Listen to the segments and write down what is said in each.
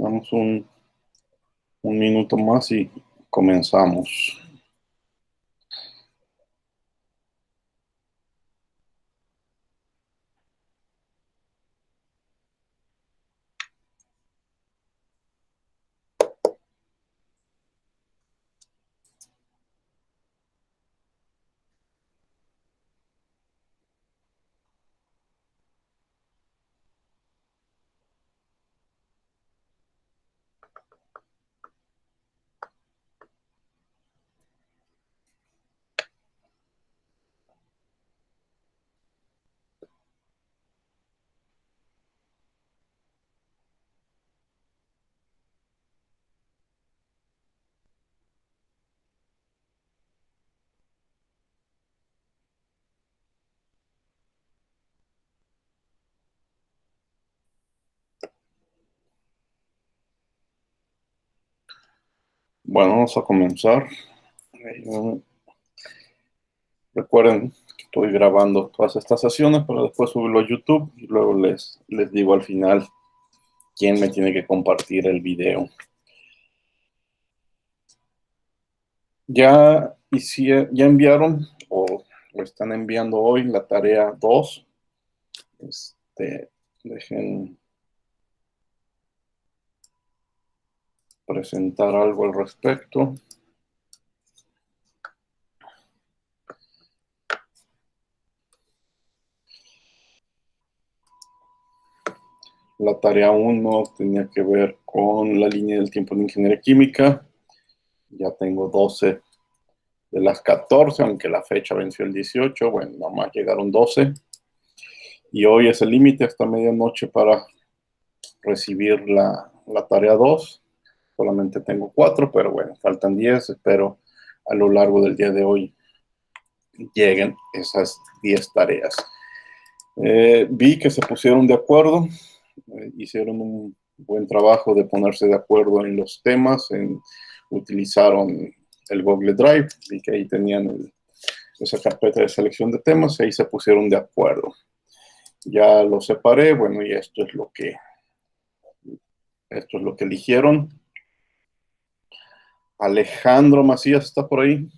Damos un minuto más y comenzamos. Bueno, vamos a comenzar. Recuerden que estoy grabando todas estas sesiones para después subirlo a YouTube y luego les digo al final quién me tiene que compartir el video. Ya enviaron o están enviando hoy la tarea 2. Dejen presentar algo al respecto. La tarea 1 tenía que ver con la línea del tiempo en ingeniería química. Ya tengo 12 de las 14, aunque la fecha venció el 18. Bueno, nada más llegaron 12. Y hoy es el límite hasta medianoche para recibir la tarea 2. Solamente tengo 4, pero bueno, faltan 10. Espero a lo largo del día de hoy lleguen esas 10 tareas. Vi que se pusieron de acuerdo. Hicieron un buen trabajo de ponerse de acuerdo en los temas. Utilizaron el Google Drive. Vi que ahí tenían esa carpeta de selección de temas y ahí se pusieron de acuerdo. Ya lo separé, bueno, y esto es lo que eligieron. Alejandro Macías está por ahí.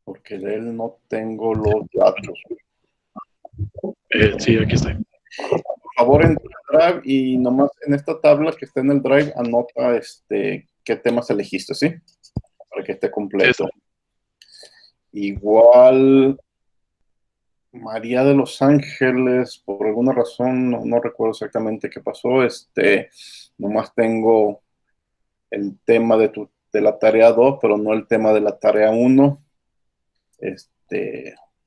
Porque de él no tengo los datos. Sí, aquí estoy. Por favor, entra al Drive y nomás en esta tabla que está en el Drive anota qué temas elegiste, ¿sí? Para que esté completo. Igual María de los Ángeles, por alguna razón, no recuerdo exactamente qué pasó, nomás tengo el tema de la tarea 2, pero no el tema de la tarea 1.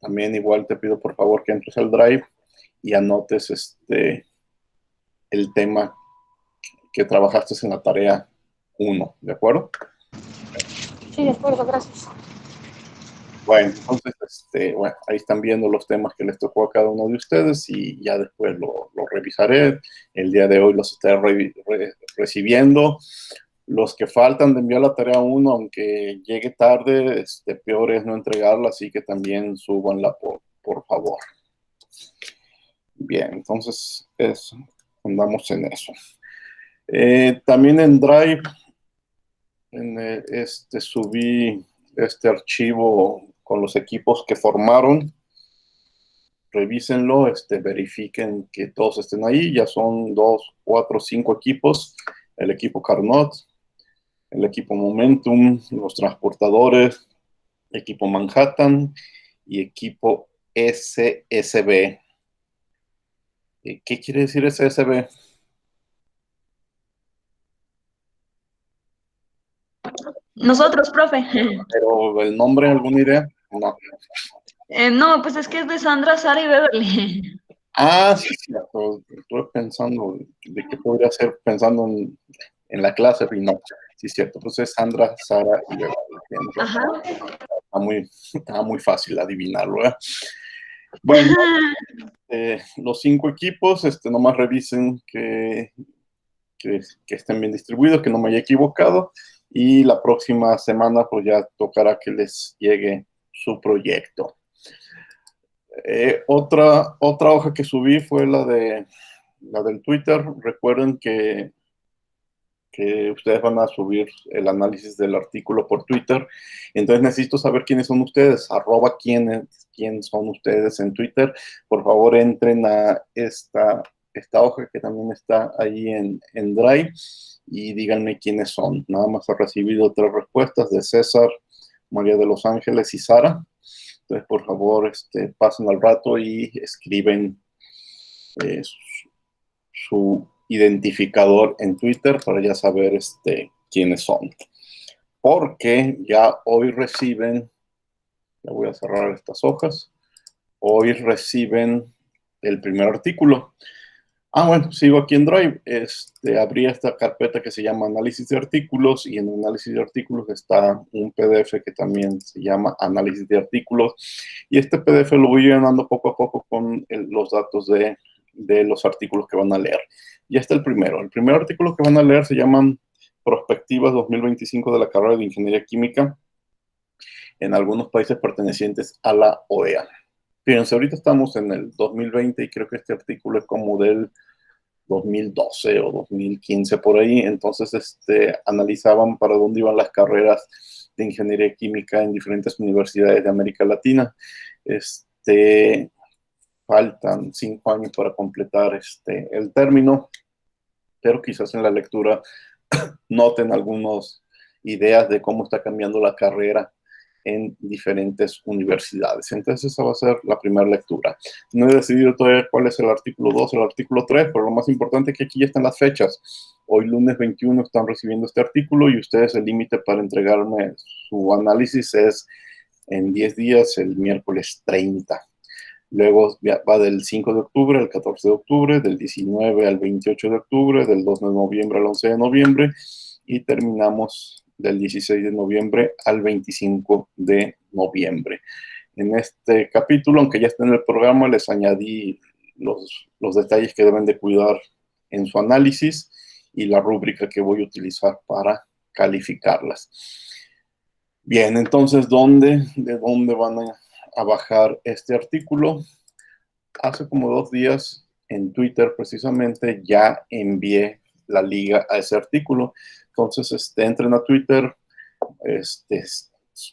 También igual te pido por favor que entres al Drive y anotes el tema que trabajaste en la tarea 1, ¿de acuerdo? Sí, de acuerdo, gracias. Bueno, entonces, ahí están viendo los temas que les tocó a cada uno de ustedes y ya después lo revisaré. El día de hoy los estaré recibiendo. Los que faltan de enviar la tarea 1, aunque llegue tarde, peor es no entregarla, así que también súbanla por favor. Bien, entonces andamos en eso. También en Drive subí este archivo con los equipos que formaron. Revísenlo, verifiquen que todos estén ahí. Ya son 2, 4, 5 equipos. El equipo Carnot, el equipo Momentum, los transportadores, equipo Manhattan y equipo SSB. ¿Qué quiere decir SSB? Nosotros, profe. Pero el nombre, ¿alguna idea? No. No, pues es que es de Sandra, Sara y Beverly. Ah, sí, cierto. Estuve pensando de qué podría ser pensando en la clase, y no. Sí, cierto. Pues es Sandra, Sara y Beverly. Ajá. Estaba muy fácil adivinarlo, ¿eh? Bueno, los 5 equipos, nomás revisen que estén bien distribuidos, que no me haya equivocado. Y la próxima semana, pues ya tocará que les llegue su proyecto. Otra hoja que subí fue la del Twitter. Recuerden que ustedes van a subir el análisis del artículo por Twitter. Entonces necesito saber quiénes son ustedes, @quién son ustedes en Twitter. Por favor, entren a esta hoja que también está ahí en Drive y díganme quiénes son. Nada más he recibido 3 respuestas de César, María de los Ángeles y Sara. Entonces, por favor, pasen al rato y escriben su identificador en Twitter para ya saber quiénes son. Porque ya hoy reciben, ya voy a cerrar estas hojas, hoy reciben el primer artículo. Bueno, sigo aquí en Drive. Abrí esta carpeta que se llama Análisis de Artículos y en Análisis de Artículos está un PDF que también se llama Análisis de Artículos y este PDF lo voy llenando poco a poco con los datos de los artículos que van a leer. Ya está el primero. El primer artículo que van a leer se llama Prospectivas 2025 de la carrera de Ingeniería Química en algunos países pertenecientes a la OEA. Fíjense, ahorita estamos en el 2020 y creo que este artículo es como del 2012 o 2015 por ahí. Entonces, analizaban para dónde iban las carreras de ingeniería química en diferentes universidades de América Latina. Faltan 5 años para completar el término, pero quizás en la lectura noten algunas ideas de cómo está cambiando la carrera en diferentes universidades. Entonces esa va a ser la primera lectura. No he decidido todavía cuál es el artículo 2 o el artículo 3, pero lo más importante es que aquí ya están las fechas. Hoy lunes 21 están recibiendo este artículo y ustedes el límite para entregarme su análisis es en 10 días, el miércoles 30. Luego va del 5 de octubre al 14 de octubre, del 19 al 28 de octubre, del 2 de noviembre al 11 de noviembre y terminamos del 16 de noviembre al 25 de noviembre. En este capítulo, aunque ya está en el programa, les añadí los detalles que deben de cuidar en su análisis y la rúbrica que voy a utilizar para calificarlas. Bien, entonces, ¿de dónde van a bajar este artículo? Hace como 2 días en Twitter precisamente ya envié la liga a ese artículo. Entonces, entren a Twitter,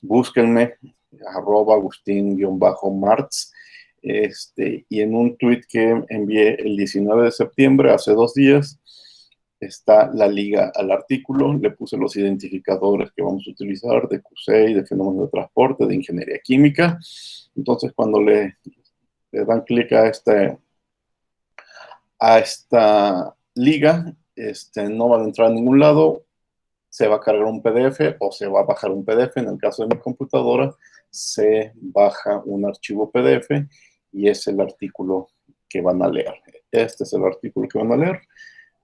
búsquenme, @Agustín_Martz, y en un tweet que envié el 19 de septiembre, hace 2 días, está la liga al artículo. Le puse los identificadores que vamos a utilizar de QCI, de fenómenos de transporte, de ingeniería química. Entonces, cuando le dan clic a esta liga, no van a entrar a ningún lado, se va a cargar un PDF o se va a bajar un PDF. En el caso de mi computadora, se baja un archivo PDF y es el artículo que van a leer. Este es el artículo que van a leer,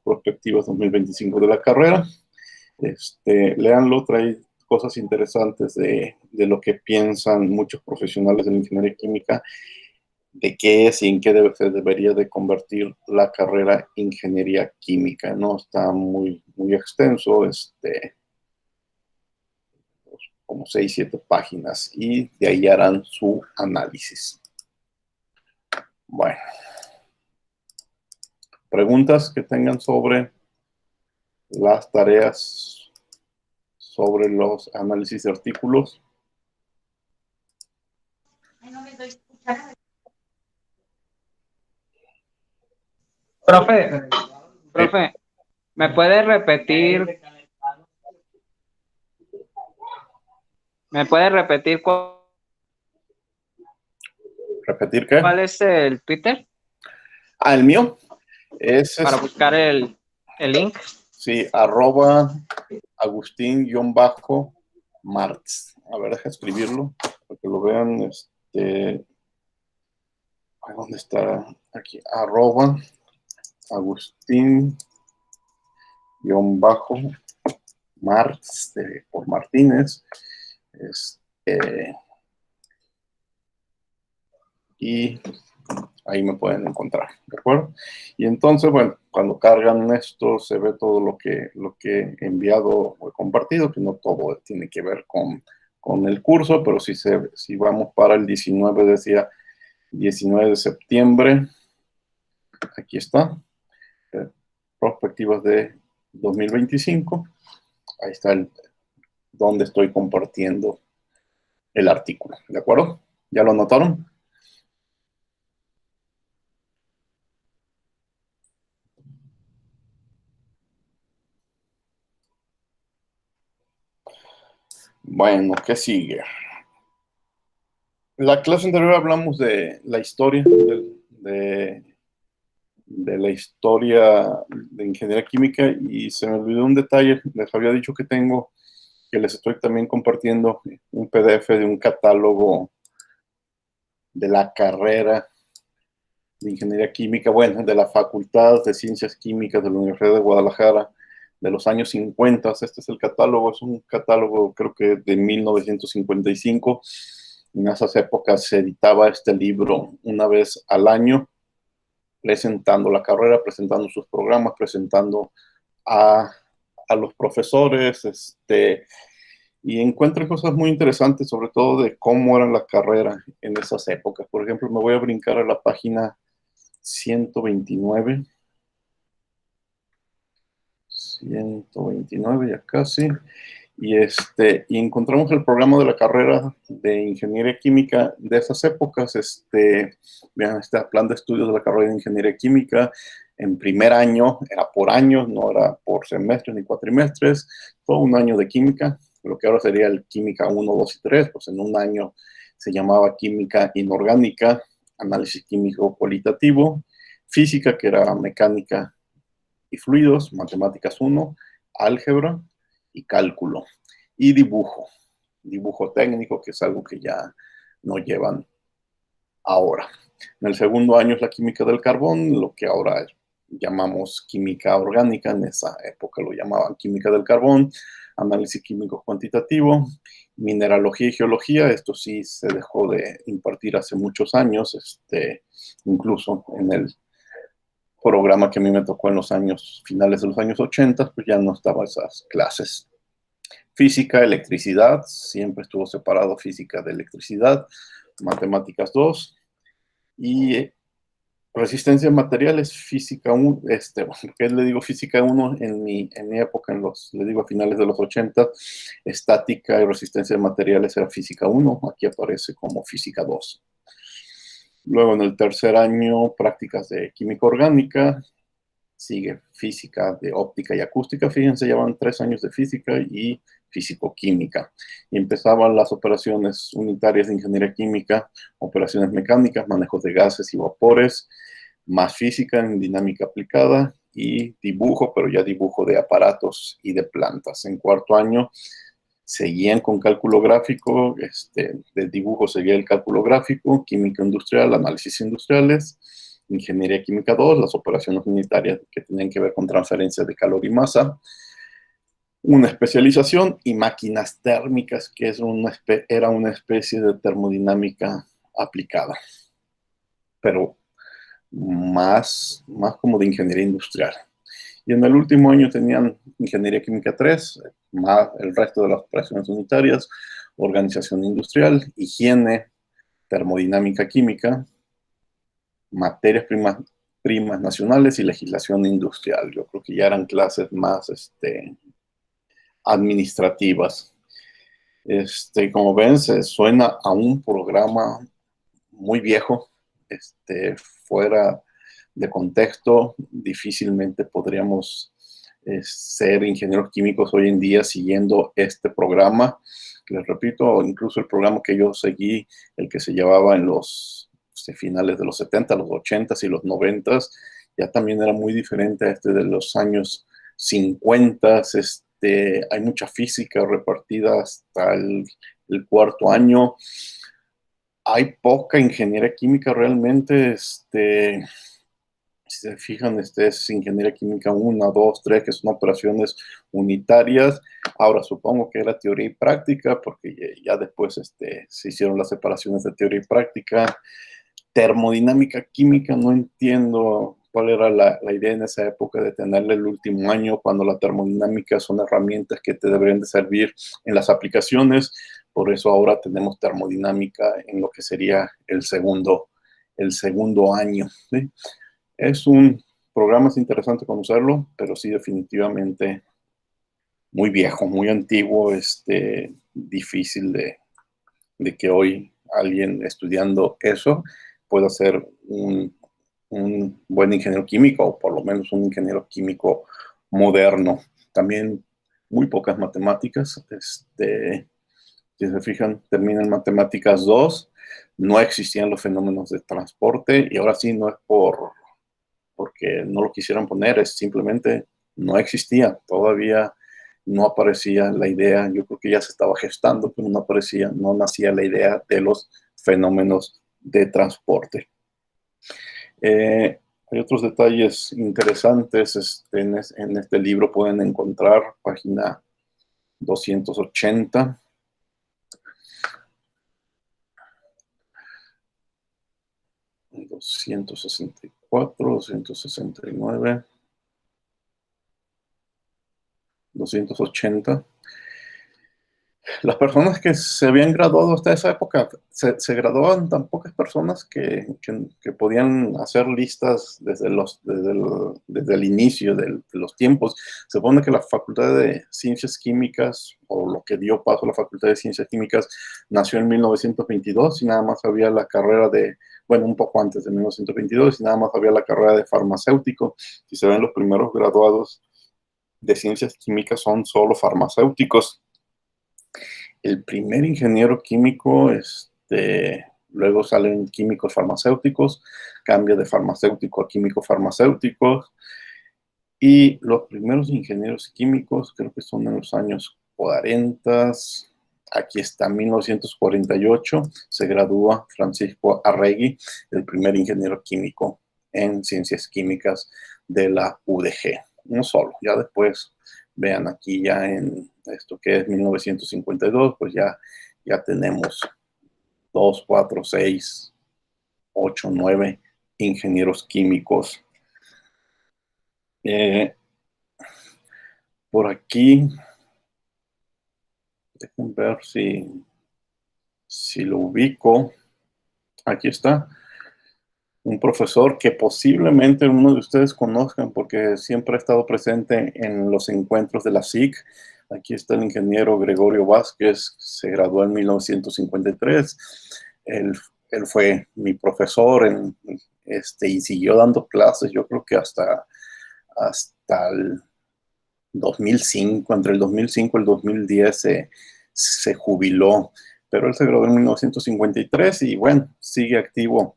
Prospectivas 2025 de la carrera. Léanlo, trae cosas interesantes de lo que piensan muchos profesionales de la ingeniería química, de qué es y en qué se debería de convertir la carrera ingeniería química, ¿no? Está muy, muy extenso, como 6, 7 páginas, y de ahí harán su análisis. Bueno. Preguntas que tengan sobre las tareas, sobre los análisis de artículos. Profe, ¿me puede repetir? ¿Repetir qué? ¿Cuál es el Twitter? El mío. Para buscar el link. Sí, @Agustín_Martz. A ver, deja escribirlo para que lo vean. ¿Dónde está? Aquí, @Agustín_Martz, por Martínez. Y ahí me pueden encontrar, ¿de acuerdo? Y entonces, bueno, cuando cargan esto se ve todo lo que he enviado o he compartido, que no todo tiene que ver con el curso, pero si vamos para el 19, decía 19 de septiembre. Aquí está. Perspectivas de 2025. Ahí está donde estoy compartiendo el artículo. ¿De acuerdo? ¿Ya lo anotaron? Bueno, ¿qué sigue? La clase anterior hablamos de la historia, de la historia de ingeniería química, y se me olvidó un detalle. Les había dicho que les estoy también compartiendo un PDF de un catálogo de la carrera de ingeniería química, bueno, de la Facultad de Ciencias Químicas de la Universidad de Guadalajara de los años 50. Este es el catálogo, es un catálogo creo que de 1955. En esas épocas se editaba este libro una vez al año, presentando la carrera, presentando sus programas, presentando a los profesores, y encuentro cosas muy interesantes, sobre todo de cómo era la carrera en esas épocas. Por ejemplo, me voy a brincar a la página 129. 129, ya casi. Y encontramos el programa de la carrera de ingeniería química de esas épocas. Vean, este plan de estudios de la carrera de ingeniería química. En primer año era por años, no era por semestres ni cuatrimestres, todo un año de química, lo que ahora sería el química 1, 2 y 3, pues en un año se llamaba química inorgánica, análisis químico cualitativo, física, que era mecánica y fluidos, matemáticas 1, álgebra y cálculo, y dibujo técnico, que es algo que ya no llevan ahora. En el segundo año es la química del carbón, lo que ahora llamamos química orgánica, en esa época lo llamaban química del carbón, análisis químico cuantitativo, mineralogía y geología. Esto sí se dejó de impartir hace muchos años, incluso en el programa que a mí me tocó en los finales de los años 80, pues ya no estaban esas clases. Física, electricidad, siempre estuvo separado física de electricidad, matemáticas 2, y resistencia a materiales, física 1, ¿qué le digo física 1? En mi época, le digo a finales de los 80, estática y resistencia de materiales era física 1, aquí aparece como física 2. Luego en el tercer año, prácticas de química orgánica, sigue física de óptica y acústica. Fíjense, llevan 3 años de física y físico-química. Y empezaban las operaciones unitarias de ingeniería química, operaciones mecánicas, manejos de gases y vapores, más física en dinámica aplicada y dibujo, pero ya dibujo de aparatos y de plantas. En cuarto año seguían con cálculo gráfico, del dibujo seguía el cálculo gráfico, química industrial, análisis industriales, ingeniería química 2, las operaciones unitarias que tenían que ver con transferencia de calor y masa, una especialización, y máquinas térmicas, que era una especie de termodinámica aplicada, pero más como de ingeniería industrial. Y en el último año tenían ingeniería química 3, más el resto de las operaciones unitarias, organización industrial, higiene, termodinámica química, materias primas nacionales y legislación industrial. Yo creo que ya eran clases más administrativas. Como ven, se suena a un programa muy viejo, fuera de contexto. Difícilmente podríamos ser ingenieros químicos hoy en día siguiendo este programa. Les repito, incluso el programa que yo seguí, el que se llevaba en los finales de los 70, los 80 y los 90, ya también era muy diferente a de los años 50. Hay mucha física repartida hasta el cuarto año. Hay poca ingeniería química realmente. Si se fijan, es ingeniería química 1, 2, 3, que son operaciones unitarias. Ahora supongo que era teoría y práctica, porque ya después se hicieron las separaciones de teoría y práctica. Termodinámica química, no entiendo cuál era la idea en esa época de tenerle el último año, cuando la termodinámica son herramientas que te deberían de servir en las aplicaciones. Por eso ahora tenemos termodinámica en lo que sería el segundo el segundo año, ¿sí? Es un programa, es interesante conocerlo, pero sí definitivamente muy viejo, muy antiguo, difícil de que hoy alguien estudiando eso pueda ser un buen ingeniero químico, o por lo menos un ingeniero químico moderno. También muy pocas matemáticas. Si se fijan, termina en matemáticas 2, no existían los fenómenos de transporte, y ahora sí no es porque no lo quisieran poner, es simplemente no existía, todavía no aparecía la idea. Yo creo que ya se estaba gestando, pero no aparecía, no nacía la idea de los fenómenos de transporte. Hay otros detalles interesantes. En este libro pueden encontrar página 280. ...264, 269... 280. Las personas que se habían graduado hasta esa época, se graduaban tan pocas personas que podían hacer listas desde el inicio de los tiempos. Se supone que la Facultad de Ciencias Químicas, o lo que dio paso a la Facultad de Ciencias Químicas, nació en 1922 y nada más había la carrera un poco antes de 1922, y nada más había la carrera de farmacéutico. Si se ven, los primeros graduados de Ciencias Químicas son solo farmacéuticos. El primer ingeniero químico, luego salen químicos farmacéuticos, cambia de farmacéutico a químico farmacéutico, y los primeros ingenieros químicos creo que son en los años 40. Aquí está, 1948, se gradúa Francisco Arregui, el primer ingeniero químico en ciencias químicas de la UDG. No solo, ya después, vean aquí ya en esto que es 1952, pues ya tenemos 2, 4, 6, 8, 9 ingenieros químicos. Por aquí, déjenme ver si lo ubico. Aquí está. Un profesor que posiblemente uno de ustedes conozcan porque siempre ha estado presente en los encuentros de la SIC. Aquí está el ingeniero Gregorio Vázquez, se graduó en 1953. Él fue mi profesor y siguió dando clases, yo creo que hasta el 2005, entre el 2005 y el 2010 se jubiló, pero él se graduó en 1953 y bueno, sigue activo.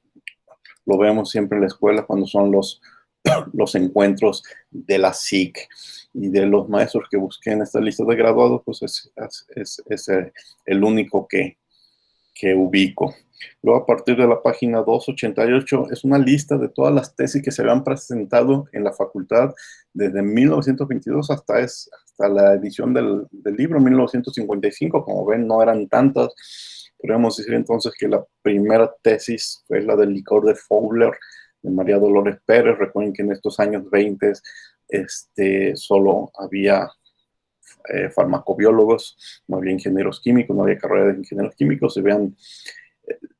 Lo vemos siempre en la escuela cuando son los encuentros de la SIC. Y de los maestros que busqué en esta lista de graduados, pues es el único que ubico. Luego, a partir de la página 288, es una lista de todas las tesis que se habían presentado en la facultad desde 1922 hasta la edición del libro 1955. Como ven, no eran tantas. Podríamos decir entonces que la primera tesis fue la del licor de Fowler, de María Dolores Pérez. Recuerden que en estos años 20 solo había farmacobiólogos, no había ingenieros químicos, no había carrera de ingenieros químicos. Se vean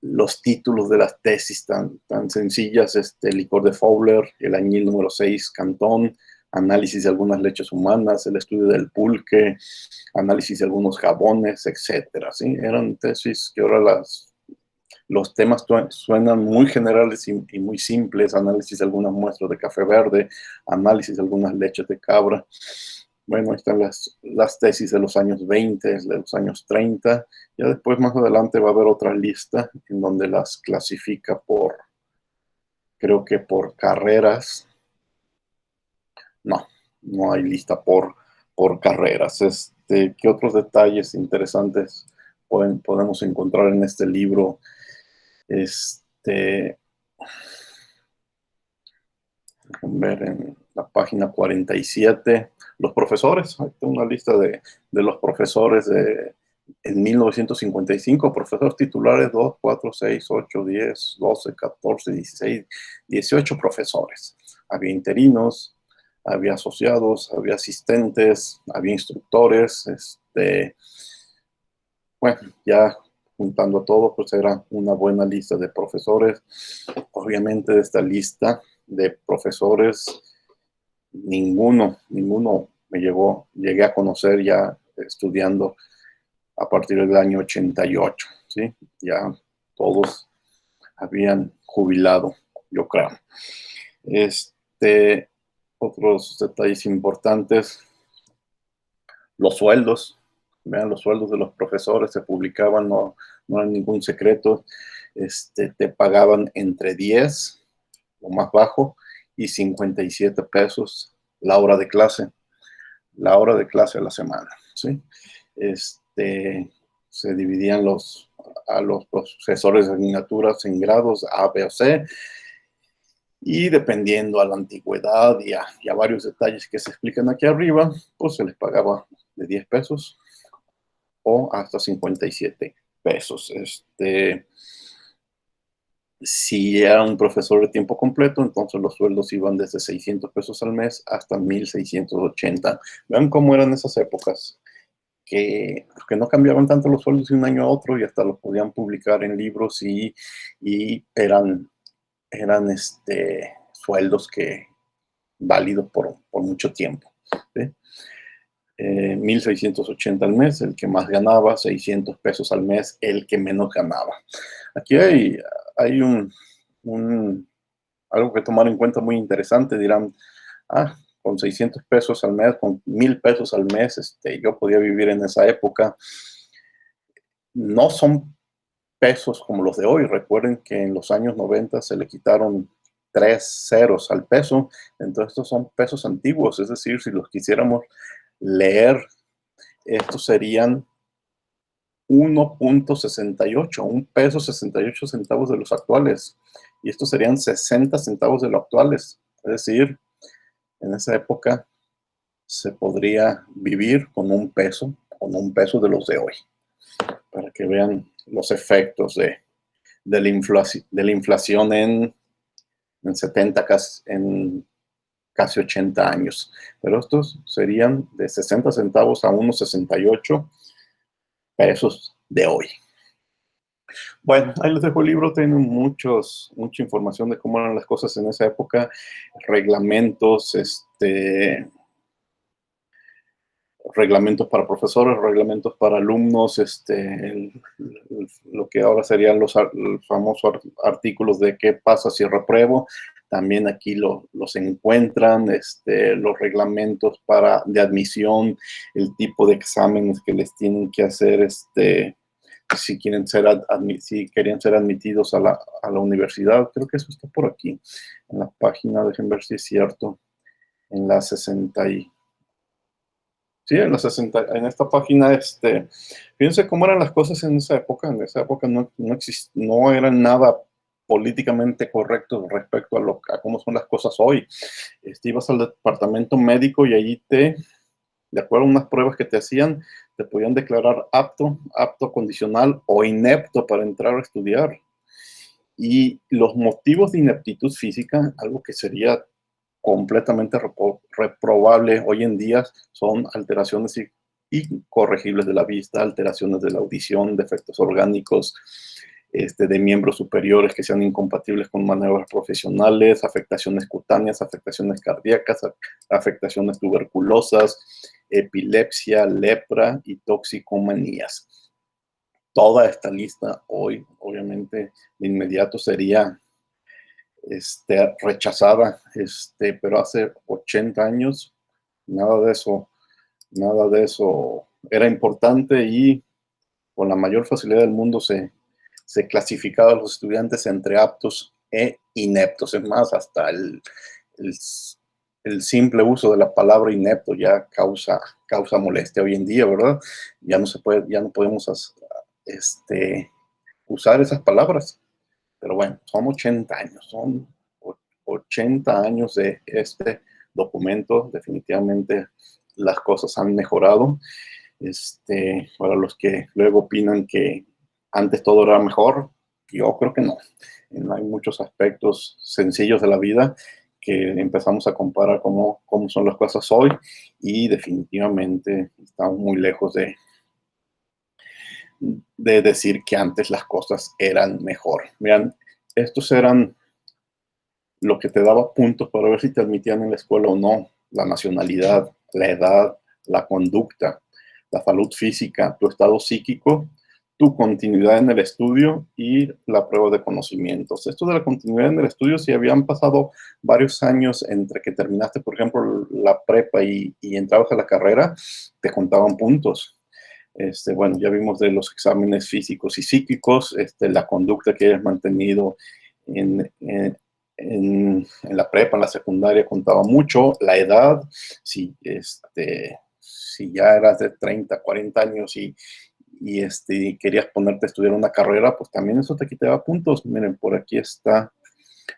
los títulos de las tesis tan sencillas: licor de Fowler, el añil número 6, Cantón, análisis de algunas leches humanas, el estudio del pulque, análisis de algunos jabones, etcétera, ¿sí? Eran tesis que ahora los temas suenan muy generales y muy simples: análisis de algunas muestras de café verde, análisis de algunas leches de cabra. Bueno, ahí están las tesis de los años 20, de los años 30. Ya después, más adelante, va a haber otra lista en donde las clasifica creo que por carreras. No hay lista por carreras. ¿Qué otros detalles interesantes podemos encontrar en este libro? Ver en la página 47, los profesores. Hay una lista de los profesores en 1955, profesores titulares: 2, 4, 6, 8, 10, 12, 14, 16, 18 profesores. Había interinos, había asociados, había asistentes, había instructores. Bueno, ya juntando todo, pues era una buena lista de profesores. obviamente de esta lista de profesores, ninguno llegué a conocer ya estudiando a partir del año 88, ¿sí? Ya todos habían jubilado, yo creo. Otros detalles importantes, los sueldos. Vean, los sueldos de los profesores se publicaban, no era ningún secreto. Te pagaban entre 10, lo más bajo, y 57 pesos la hora de clase a la semana, ¿sí? Se dividían a los profesores de asignaturas en grados A, B o C, y dependiendo a la antigüedad y a varios detalles que se explican aquí arriba, pues se les pagaba de 10 pesos o hasta 57 pesos. Si era un profesor de tiempo completo, entonces los sueldos iban desde 600 pesos al mes hasta 1,680. Vean cómo eran esas épocas, que no cambiaban tanto los sueldos de un año a otro y hasta los podían publicar en libros y eran sueldos válidos por mucho tiempo, ¿sí? 1,680 al mes, el que más ganaba, 600 pesos al mes, el que menos ganaba. Aquí hay algo que tomar en cuenta muy interesante. Dirán, con 600 pesos al mes, con 1,000 pesos al mes, yo podía vivir en esa época. No son pesos como los de hoy. Recuerden que en los años 90 se le quitaron 3 ceros al peso. Entonces estos son pesos antiguos, es decir, si los quisiéramos leer, estos serían 1.68, 1 peso 68 centavos de los actuales. Y estos serían 60 centavos de los actuales. Es decir, en esa época se podría vivir con un peso de los de hoy. Para que vean los efectos de la inflación en 70, en casi 80 años. Pero estos serían de 60 centavos a 1.68 pesos de hoy. Bueno, ahí les dejo el libro, tienen mucha información de cómo eran las cosas en esa época, reglamentos, reglamentos para profesores, reglamentos para alumnos, lo que ahora serían los famosos artículos de qué pasa si repruebo. También aquí los encuentran, los reglamentos de admisión, el tipo de exámenes que les tienen que hacer, si querían ser admitidos a la universidad. Creo que eso está por aquí, en la página, déjenme ver si es cierto, en la 60 Sí, en esta página, fíjense cómo eran las cosas en esa época. En esa época no eran nada políticamente correctos respecto a cómo son las cosas hoy. Ibas al departamento médico y allí de acuerdo a unas pruebas que te hacían, te podían declarar apto condicional o inepto para entrar a estudiar. Y los motivos de ineptitud física, algo que sería completamente reprobable hoy en día, son alteraciones incorregibles de la vista, alteraciones de la audición, defectos orgánicos, de miembros superiores que sean incompatibles con maniobras profesionales, afectaciones cutáneas, afectaciones cardíacas, afectaciones tuberculosas, epilepsia, lepra y toxicomanías. Toda esta lista hoy, obviamente, de inmediato sería rechazada, pero hace 80 años nada de eso era importante y con la mayor facilidad del mundo se clasificaba a los estudiantes entre aptos e ineptos. Es más, hasta el simple uso de la palabra inepto ya causa molestia hoy en día, ¿verdad? Ya no podemos usar esas palabras. Pero bueno, son 80 años, son 80 años de este documento. Definitivamente las cosas han mejorado. Para los que luego opinan que antes todo era mejor, yo creo que no. Hay muchos aspectos sencillos de la vida que empezamos a comparar cómo son las cosas hoy y definitivamente estamos muy lejos de decir que antes las cosas eran mejor. Vean, estos eran lo que te daba puntos para ver si te admitían en la escuela o no: la nacionalidad, la edad, la conducta, la salud física, tu estado psíquico, tu continuidad en el estudio y la prueba de conocimientos. Esto de la continuidad en el estudio, si habían pasado varios años entre que terminaste, por ejemplo, la prepa y entrabas a la carrera, te contaban puntos. Bueno, ya vimos de los exámenes físicos y psíquicos, la conducta que hayas mantenido en la prepa, en la secundaria, contaba mucho. La edad, si ya eras de 30, 40 años y querías ponerte a estudiar una carrera, pues también eso te quitaba puntos. Miren, por aquí está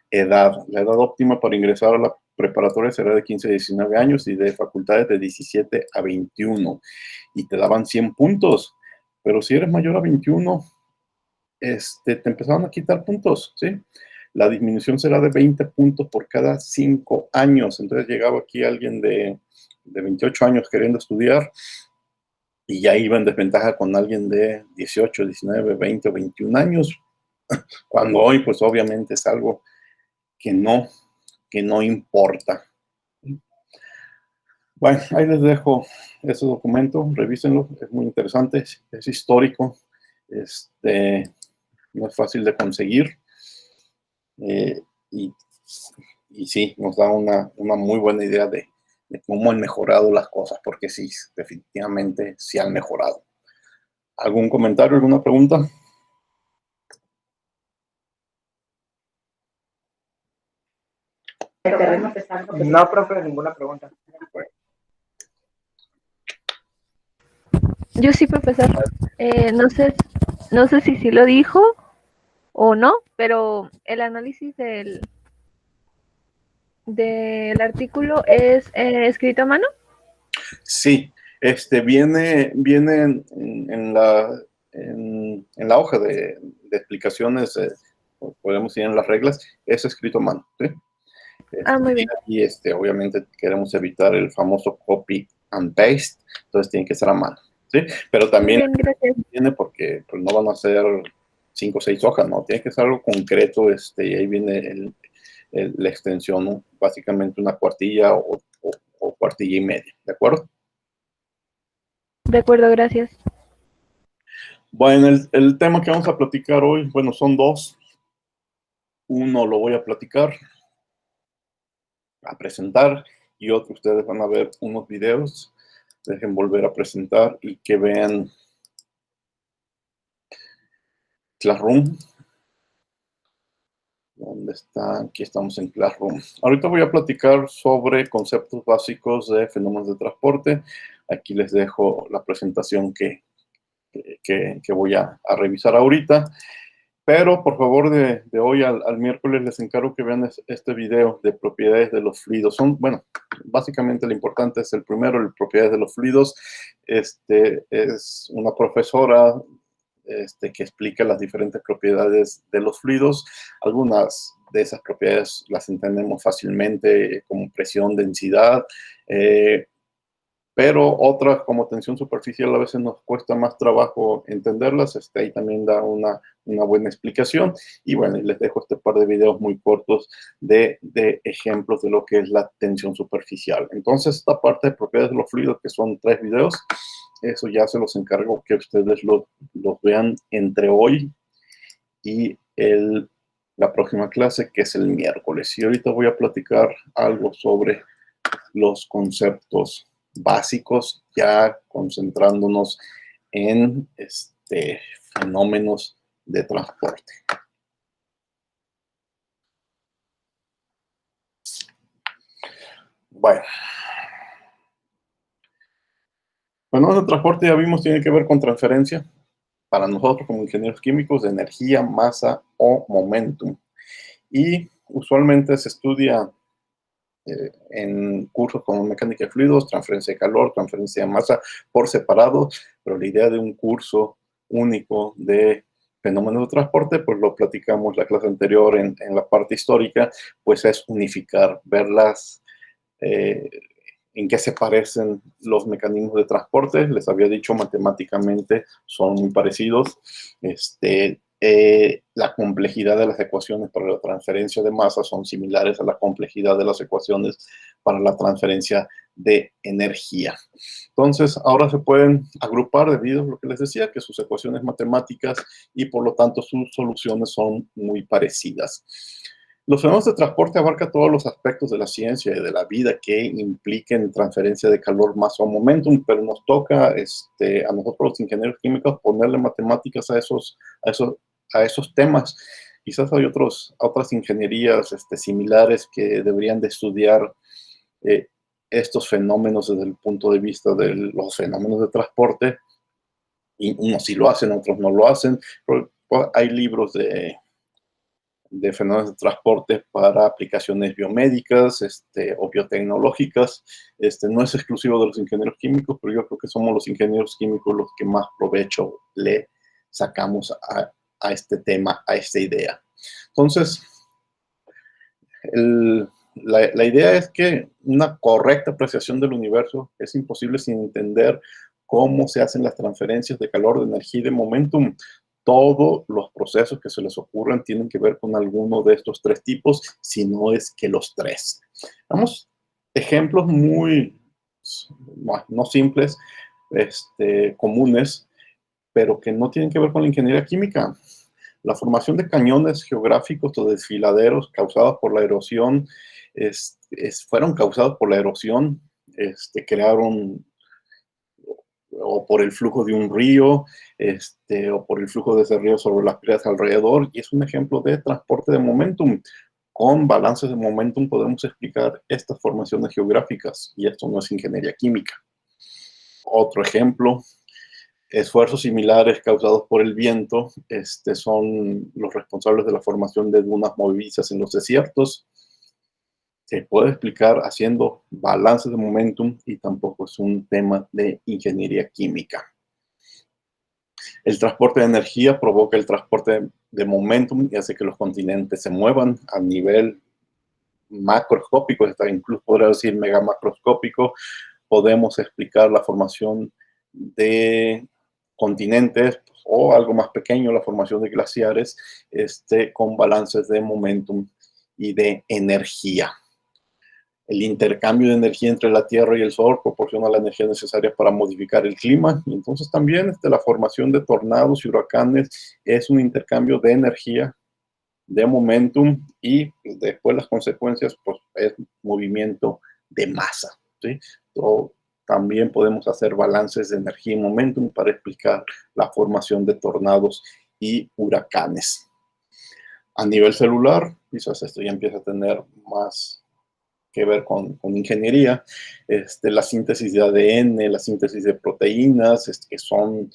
edad. La edad óptima para ingresar a la preparatoria será de 15 a 19 años y de facultades de 17 a 21. Y te daban 100 puntos. Pero si eres mayor a 21, te empezaron a quitar puntos, ¿sí? La disminución será de 20 puntos por cada 5 años. Entonces llegaba aquí alguien de 28 años queriendo estudiar y ya iba en desventaja con alguien de 18, 19, 20 o 21 años, cuando hoy pues obviamente es algo que no importa. Bueno, ahí les dejo ese documento, revísenlo, es muy interesante, es histórico, no es fácil de conseguir, y sí, nos da una muy buena idea de cómo han mejorado las cosas, porque sí, definitivamente sí han mejorado. ¿Algún comentario, alguna pregunta? No, profe, ninguna pregunta. Yo sí, profesor. No sé si sí lo dijo o no, pero el análisis del artículo es escrito a mano. Sí, viene en la hoja de explicaciones, podemos ir en las reglas, es escrito a mano, ¿sí? Muy bien. Y obviamente queremos evitar el famoso copy and paste, entonces tiene que ser a mano, ¿sí? Pero también Bien, gracias. tiene, porque pues, no van a ser 5 o 6 hojas, ¿no? Tiene que ser algo concreto, y ahí viene la extensión, ¿no? Básicamente una cuartilla o cuartilla y media, ¿de acuerdo? De acuerdo, gracias. Bueno, el tema que vamos a platicar hoy, bueno, son dos. Uno lo voy a platicar, a presentar, y otro ustedes van a ver unos videos. Dejen volver a presentar y que vean Classroom. ¿Dónde está? Aquí estamos en Classroom. Ahorita voy a platicar sobre conceptos básicos de fenómenos de transporte. Aquí les dejo la presentación que voy a revisar ahorita. Pero por favor, de hoy al miércoles les encargo que vean este video de propiedades de los fluidos. Bueno, básicamente lo importante es el primero, el propiedades de los fluidos. Es una profesora que explica las diferentes propiedades de los fluidos. Algunas de esas propiedades las entendemos fácilmente, como presión, densidad, pero otras como tensión superficial a veces nos cuesta más trabajo entenderlas. Ahí también da una buena explicación. Y bueno, les dejo este par de videos muy cortos de ejemplos de lo que es la tensión superficial. Entonces, esta parte de propiedades de los fluidos, que son 3 videos, eso ya se los encargo que ustedes los vean entre hoy y la próxima clase, que es el miércoles. Y ahorita voy a platicar algo sobre los conceptos básicos, ya concentrándonos en fenómenos de transporte. Bueno, fenómenos de transporte, ya vimos, tiene que ver con transferencia para nosotros como ingenieros químicos de energía, masa o momentum. Y usualmente se estudia en cursos como mecánica de fluidos, transferencia de calor, transferencia de masa por separado, pero la idea de un curso único de fenómenos de transporte, pues lo platicamos la clase anterior en la parte histórica, pues es unificar, verlas, en qué se parecen los mecanismos de transporte. Les había dicho, matemáticamente son muy parecidos. la complejidad de las ecuaciones para la transferencia de masa son similares a la complejidad de las ecuaciones para la transferencia de energía. Entonces, ahora se pueden agrupar debido a lo que les decía, que sus ecuaciones matemáticas y por lo tanto sus soluciones son muy parecidas. Los fenómenos de transporte abarcan todos los aspectos de la ciencia y de la vida que impliquen transferencia de calor, masa o momentum, pero nos toca a nosotros los ingenieros químicos ponerle matemáticas a esos temas. Quizás hay otras ingenierías similares que deberían de estudiar estos fenómenos desde el punto de vista de los fenómenos de transporte, y unos sí lo hacen, otros no lo hacen, pero hay libros de fenómenos de transporte para aplicaciones biomédicas o biotecnológicas. No es exclusivo de los ingenieros químicos, pero yo creo que somos los ingenieros químicos los que más provecho le sacamos a este tema, a esta idea. Entonces, la idea es que una correcta apreciación del universo es imposible sin entender cómo se hacen las transferencias de calor, de energía y de momentum. Todos los procesos que se les ocurren tienen que ver con alguno de estos tres tipos, si no es que los tres. Vamos, ejemplos muy, no simples, comunes, pero que no tienen que ver con la ingeniería química. La formación de cañones geográficos o desfiladeros causados por la erosión, fueron causados por la erosión, crearon o por el flujo de un río, o por el flujo de ese río sobre las piedras alrededor, y es un ejemplo de transporte de momentum. Con balances de momentum podemos explicar estas formaciones geográficas, y esto no es ingeniería química. Otro ejemplo, esfuerzos similares causados por el viento, son los responsables de la formación de dunas movedizas en los desiertos. Se puede explicar haciendo balances de momentum y tampoco es un tema de ingeniería química. El transporte de energía provoca el transporte de momentum y hace que los continentes se muevan a nivel macroscópico, incluso podría decir megamacroscópico. Podemos explicar la formación de continentes o algo más pequeño, la formación de glaciares, con balances de momentum y de energía. El intercambio de energía entre la Tierra y el Sol proporciona la energía necesaria para modificar el clima. Y entonces también la formación de tornados y huracanes es un intercambio de energía, de momentum, y después las consecuencias pues, es movimiento de masa, ¿sí? También podemos hacer balances de energía y momentum para explicar la formación de tornados y huracanes. A nivel celular, quizás esto ya empieza a tener más que ver con ingeniería, la síntesis de ADN, la síntesis de proteínas, que son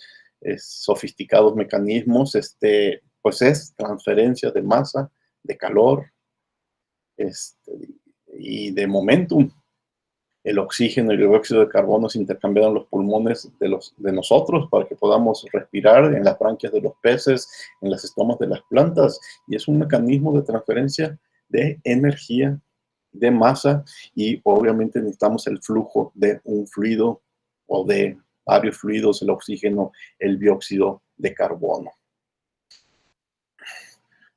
sofisticados mecanismos, pues es transferencia de masa, de calor, y de momentum. El oxígeno y el dióxido de carbono se intercambian en los pulmones de nosotros para que podamos respirar, en las branquias de los peces, en las estomas de las plantas, y es un mecanismo de transferencia de energía, de masa, y obviamente necesitamos el flujo de un fluido o de varios fluidos, el oxígeno, el dióxido de carbono.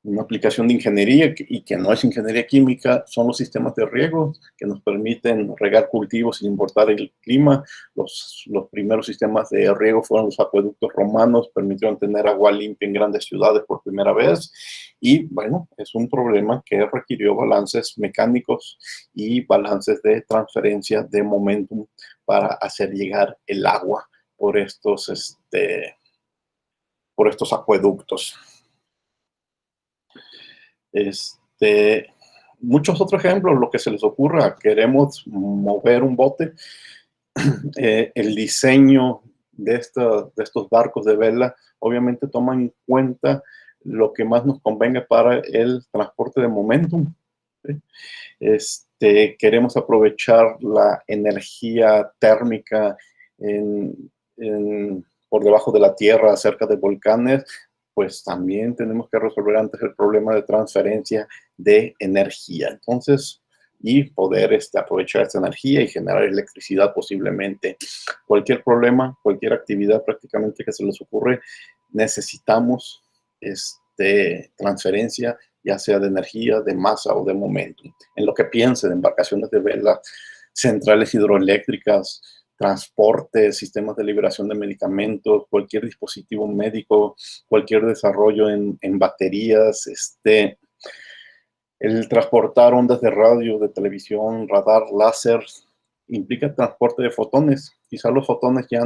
Una aplicación de ingeniería y que no es ingeniería química son los sistemas de riego que nos permiten regar cultivos sin importar el clima. Los primeros sistemas de riego fueron los acueductos romanos, permitieron tener agua limpia en grandes ciudades por primera vez. Y bueno, es un problema que requirió balances mecánicos y balances de transferencia de momentum para hacer llegar el agua por estos acueductos. Muchos otros ejemplos, lo que se les ocurra. Queremos mover un bote, el diseño de estos barcos de vela obviamente toma en cuenta lo que más nos convenga para el transporte de momentum, ¿sí? Queremos aprovechar la energía térmica por debajo de la tierra, cerca de volcanes, pues también tenemos que resolver antes el problema de transferencia de energía. Entonces, y poder aprovechar esta energía y generar electricidad posiblemente. Cualquier problema, cualquier actividad prácticamente que se les ocurre, necesitamos transferencia, ya sea de energía, de masa o de momentum. En lo que piense de embarcaciones de vela, centrales hidroeléctricas, transporte, sistemas de liberación de medicamentos, cualquier dispositivo médico, cualquier desarrollo en baterías, el transportar ondas de radio, de televisión, radar, láser, implica transporte de fotones. Quizá los fotones ya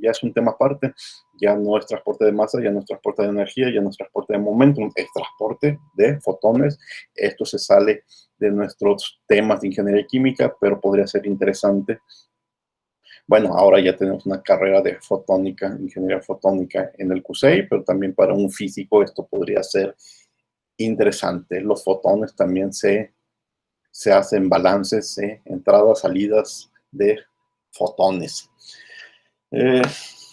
es un tema aparte, ya no es transporte de masa, ya no es transporte de energía, ya no es transporte de momentum, es transporte de fotones. Esto se sale de nuestros temas de ingeniería química, pero podría ser interesante. Bueno, ahora ya tenemos una carrera de fotónica, ingeniería fotónica en el CUSEI, pero también para un físico esto podría ser interesante. Los fotones también se hacen balances, entradas, salidas de fotones.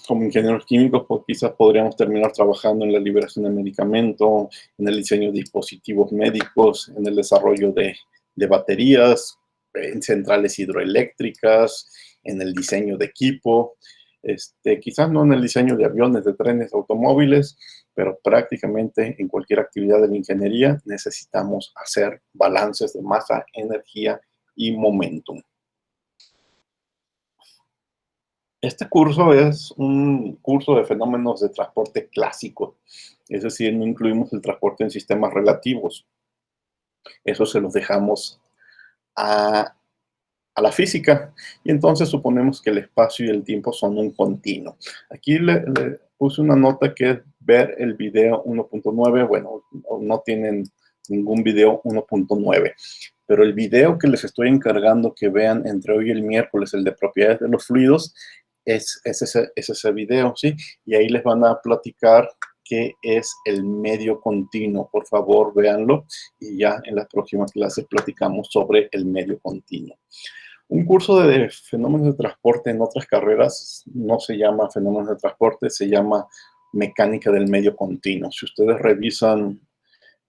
Como ingenieros químicos, pues quizás podríamos terminar trabajando en la liberación de medicamentos, en el diseño de dispositivos médicos, en el desarrollo de baterías, en centrales hidroeléctricas, en el diseño de equipo, quizás no en el diseño de aviones, de trenes, automóviles, pero prácticamente en cualquier actividad de la ingeniería necesitamos hacer balances de masa, energía y momentum. Este curso es un curso de fenómenos de transporte clásico, es decir, no incluimos el transporte en sistemas relativos. Eso se los dejamos a la física, y entonces suponemos que el espacio y el tiempo son un continuo. Aquí le puse una nota que es ver el video 1.9, bueno, no tienen ningún video 1.9, pero el video que les estoy encargando que vean entre hoy y el miércoles, el de propiedades de los fluidos, es ese video, ¿sí? Y ahí les van a platicar qué es el medio continuo. Por favor, véanlo, y ya en las próximas clases platicamos sobre el medio continuo. Un curso de fenómenos de transporte en otras carreras no se llama fenómenos de transporte, se llama mecánica del medio continuo. Si ustedes revisan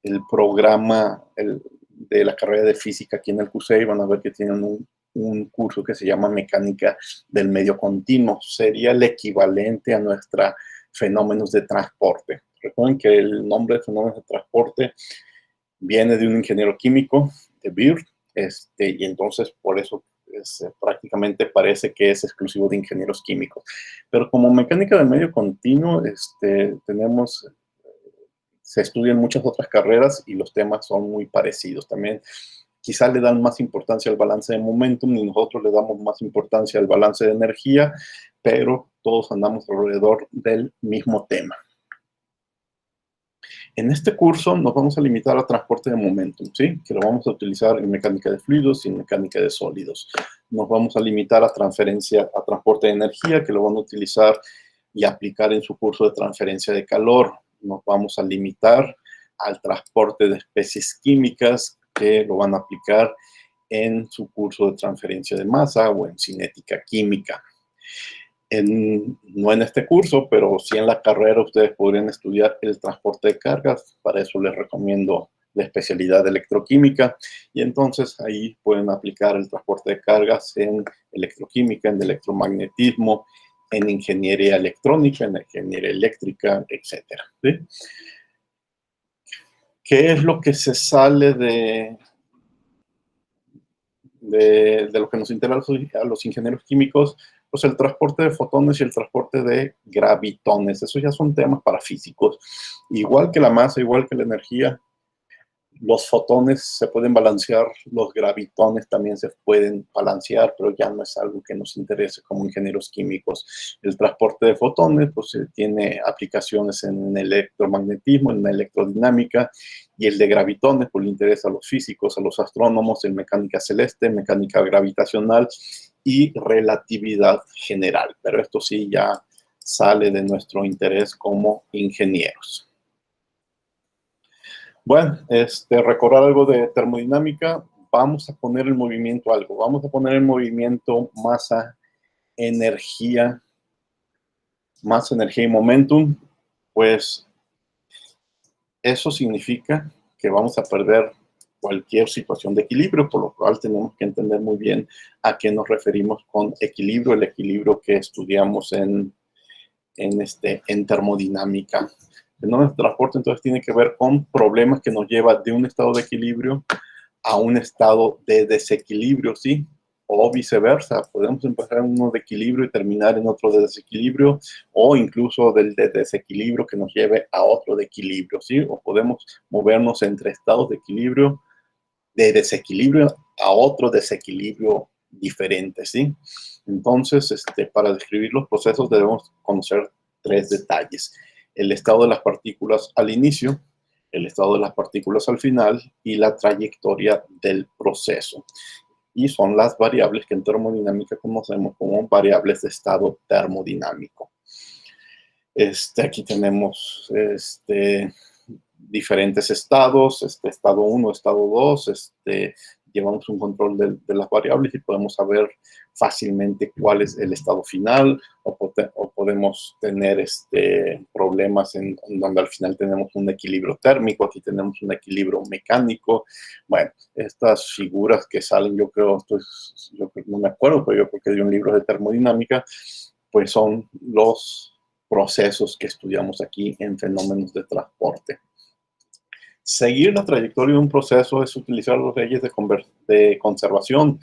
el programa de la carrera de física aquí en el CUSEI, van a ver que tienen un curso que se llama mecánica del medio continuo. Sería el equivalente a nuestra fenómenos de transporte. Recuerden que el nombre de fenómenos de transporte viene de un ingeniero químico, de Beer, y entonces por eso prácticamente parece que es exclusivo de ingenieros químicos. Pero como mecánica del medio continuo, se estudian muchas otras carreras y los temas son muy parecidos. También quizá le dan más importancia al balance de momentum y nosotros le damos más importancia al balance de energía, pero todos andamos alrededor del mismo tema. En este curso nos vamos a limitar a transporte de momentum, ¿sí? Que lo vamos a utilizar en mecánica de fluidos y en mecánica de sólidos. Nos vamos a limitar a transporte de energía, que lo van a utilizar y aplicar en su curso de transferencia de calor. Nos vamos a limitar al transporte de especies químicas, que lo van a aplicar en su curso de transferencia de masa o en cinética química. No en este curso, pero sí en la carrera ustedes podrían estudiar el transporte de cargas. Para eso les recomiendo la especialidad de electroquímica, y entonces ahí pueden aplicar el transporte de cargas en electroquímica, en electromagnetismo, en ingeniería electrónica, en ingeniería eléctrica, etc. ¿Sí? ¿Qué es lo que se sale de lo que nos interesa a los ingenieros químicos? Pues el transporte de fotones y el transporte de gravitones. Esos ya son temas para físicos. Igual que la masa, igual que la energía, los fotones se pueden balancear, los gravitones también se pueden balancear, pero ya no es algo que nos interese como ingenieros químicos. El transporte de fotones pues tiene aplicaciones en electromagnetismo, en electrodinámica, y el de gravitones pues le interesa a los físicos, a los astrónomos, en mecánica celeste, mecánica gravitacional y relatividad general. Pero esto sí ya sale de nuestro interés como ingenieros. Bueno, recordar algo de termodinámica. Vamos a poner en movimiento algo. Vamos a poner en movimiento masa, energía y momentum. Pues eso significa que vamos a perder cualquier situación de equilibrio, por lo cual tenemos que entender muy bien a qué nos referimos con equilibrio, el equilibrio que estudiamos en termodinámica. Fenómenos de transporte entonces tiene que ver con problemas que nos llevan de un estado de equilibrio a un estado de desequilibrio, ¿sí? O viceversa, podemos empezar en uno de equilibrio y terminar en otro de desequilibrio, o incluso del de desequilibrio que nos lleve a otro de equilibrio, ¿sí? O podemos movernos entre estados de equilibrio, de desequilibrio a otro desequilibrio diferente, ¿sí? Entonces, para describir los procesos debemos conocer tres detalles: el estado de las partículas al inicio, el estado de las partículas al final y la trayectoria del proceso. Y son las variables que en termodinámica conocemos como variables de estado termodinámico. Aquí tenemos diferentes estados, estado 1, estado 2, llevamos un control de las variables y podemos saber fácilmente cuál es el estado final, o podemos tener problemas en donde al final tenemos un equilibrio térmico, aquí tenemos un equilibrio mecánico. Bueno, estas figuras que salen, yo creo no me acuerdo, pero yo creo que de un libro de termodinámica, pues son los procesos que estudiamos aquí en fenómenos de transporte. Seguir la trayectoria de un proceso es utilizar las leyes de conservación.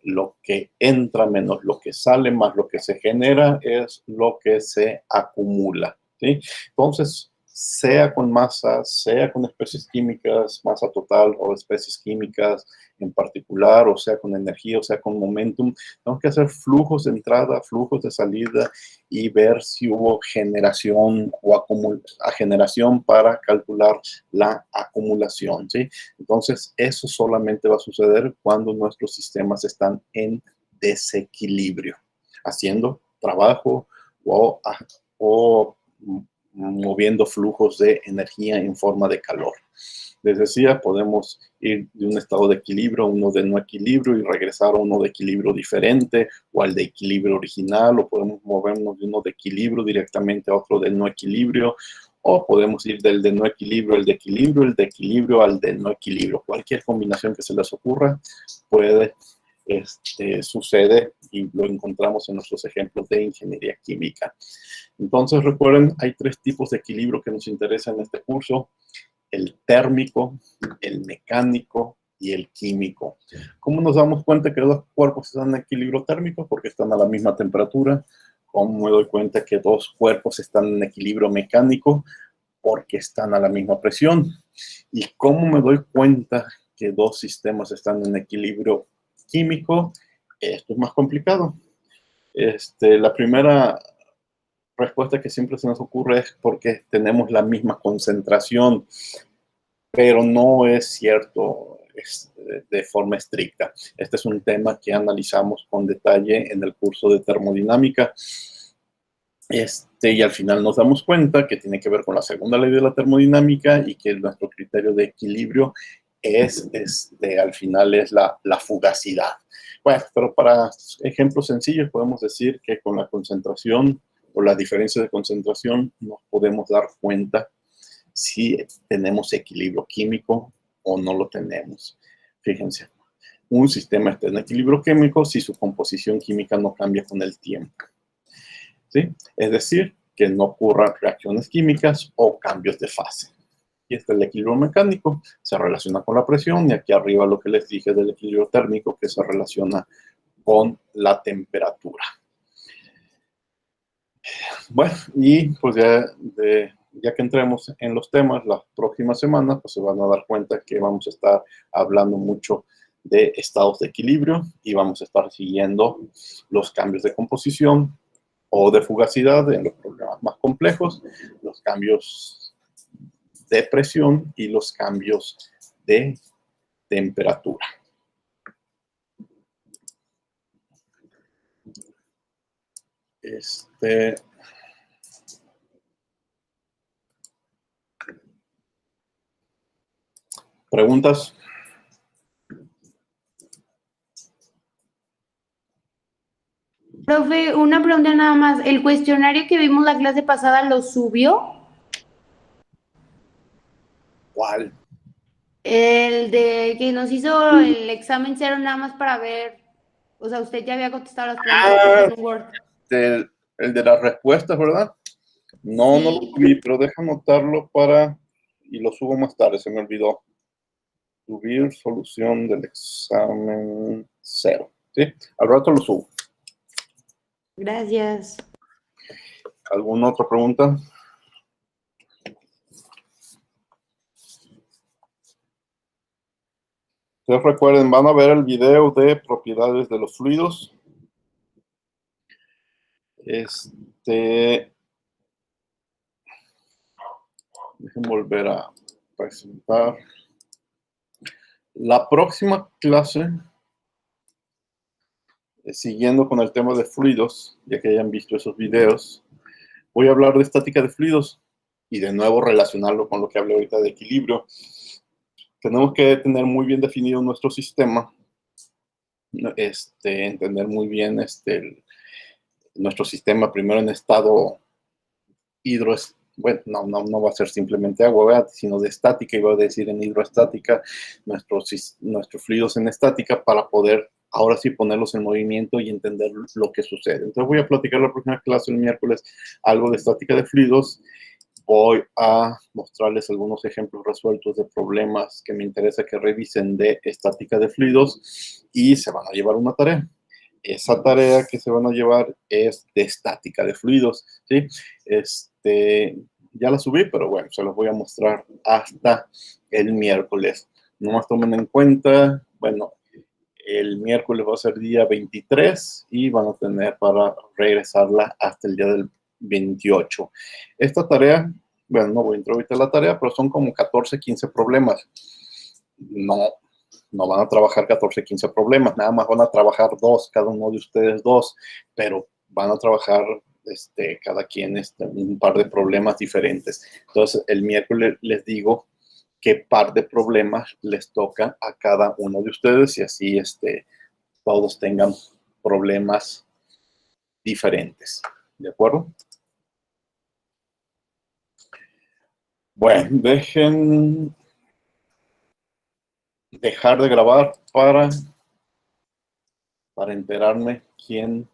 Lo que entra menos lo que sale más lo que se genera es lo que se acumula, ¿sí? Entonces, sea con masa, sea con especies químicas, masa total o especies químicas en particular, o sea con energía, o sea con momentum, tenemos que hacer flujos de entrada, flujos de salida y ver si hubo generación o generación para calcular la acumulación, ¿sí? Entonces, eso solamente va a suceder cuando nuestros sistemas están en desequilibrio, haciendo trabajo o moviendo flujos de energía en forma de calor. Les decía, podemos ir de un estado de equilibrio a uno de no equilibrio y regresar a uno de equilibrio diferente o al de equilibrio original, o podemos movernos de uno de equilibrio directamente a otro de no equilibrio, o podemos ir del de no equilibrio al de equilibrio, el de equilibrio al de no equilibrio. Cualquier combinación que se les ocurra puede sucede, y lo encontramos en nuestros ejemplos de ingeniería química. Entonces, recuerden, hay tres tipos de equilibrio que nos interesan en este curso: el térmico, el mecánico y el químico. ¿Cómo nos damos cuenta que dos cuerpos están en equilibrio térmico? Porque están a la misma temperatura. ¿Cómo me doy cuenta que dos cuerpos están en equilibrio mecánico? Porque están a la misma presión. ¿Y cómo me doy cuenta que dos sistemas están en equilibrio químico? Esto es más complicado. La primera respuesta que siempre se nos ocurre es porque tenemos la misma concentración, pero no es cierto de forma estricta. Este es un tema que analizamos con detalle en el curso de termodinámica. Y al final nos damos cuenta que tiene que ver con la segunda ley de la termodinámica y que nuestro criterio de equilibrio al final es la fugacidad. Bueno, pero para ejemplos sencillos podemos decir que con la concentración o la diferencia de concentración nos podemos dar cuenta si tenemos equilibrio químico o no lo tenemos. Fíjense, un sistema está en equilibrio químico si su composición química no cambia con el tiempo, ¿sí? Es decir, que no ocurran reacciones químicas o cambios de fase. Y el equilibrio mecánico se relaciona con la presión, y aquí arriba lo que les dije del equilibrio térmico, que se relaciona con la temperatura. Bueno, y pues ya que entremos en los temas, las próximas semanas pues se van a dar cuenta que vamos a estar hablando mucho de estados de equilibrio y vamos a estar siguiendo los cambios de composición o de fugacidad en los problemas más complejos, los cambios de presión y los cambios de temperatura. ¿Preguntas? Profe, una pregunta nada más. ¿El cuestionario que vimos la clase pasada lo subió? ¿Cuál? El de que nos hizo el examen cero nada más para ver, o sea, usted ya había contestado las preguntas en un Word. El de las respuestas, ¿verdad? No, no lo Sí. subí, pero deja anotarlo y lo subo más tarde, se me olvidó. Subir solución del examen 0. ¿Sí? Al rato lo subo. Gracias. ¿Alguna otra pregunta? Ustedes recuerden, van a ver el video de propiedades de los fluidos. Dejen volver a presentar. La próxima clase, siguiendo con el tema de fluidos, ya que hayan visto esos videos, voy a hablar de estática de fluidos y de nuevo relacionarlo con lo que hablé ahorita de equilibrio. Tenemos que tener muy bien definido nuestro sistema, entender muy bien nuestro sistema primero en estado bueno, no va a ser simplemente agua, ¿verdad? Sino de estática, iba a decir en hidroestática, nuestros fluidos en estática, para poder ahora sí ponerlos en movimiento y entender lo que sucede. Entonces voy a platicar la próxima clase el miércoles algo de estática de fluidos. Voy a mostrarles algunos ejemplos resueltos de problemas que me interesa que revisen de estática de fluidos y se van a llevar una tarea. Esa tarea que se van a llevar es de estática de fluidos, ¿sí? Ya la subí, pero bueno, se los voy a mostrar hasta el miércoles. Nomás tomen en cuenta, bueno, el miércoles va a ser día 23 y van a tener para regresarla hasta el día del 28. Esta tarea, bueno, no voy a entrar ahorita a la tarea, pero son como 14, 15 problemas. No van a trabajar 14, 15 problemas, nada más van a trabajar 2, cada uno de ustedes 2, pero van a trabajar cada quien un par de problemas diferentes. Entonces, el miércoles les digo qué par de problemas les toca a cada uno de ustedes y así todos tengan problemas diferentes. ¿De acuerdo? Bueno, dejen dejar de grabar para enterarme quién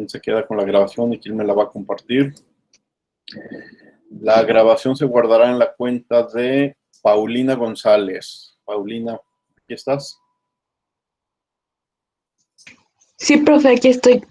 se queda con la grabación y quién me la va a compartir. La grabación se guardará en la cuenta de Paulina González. Paulina, ¿aquí estás? Sí, profe, aquí estoy.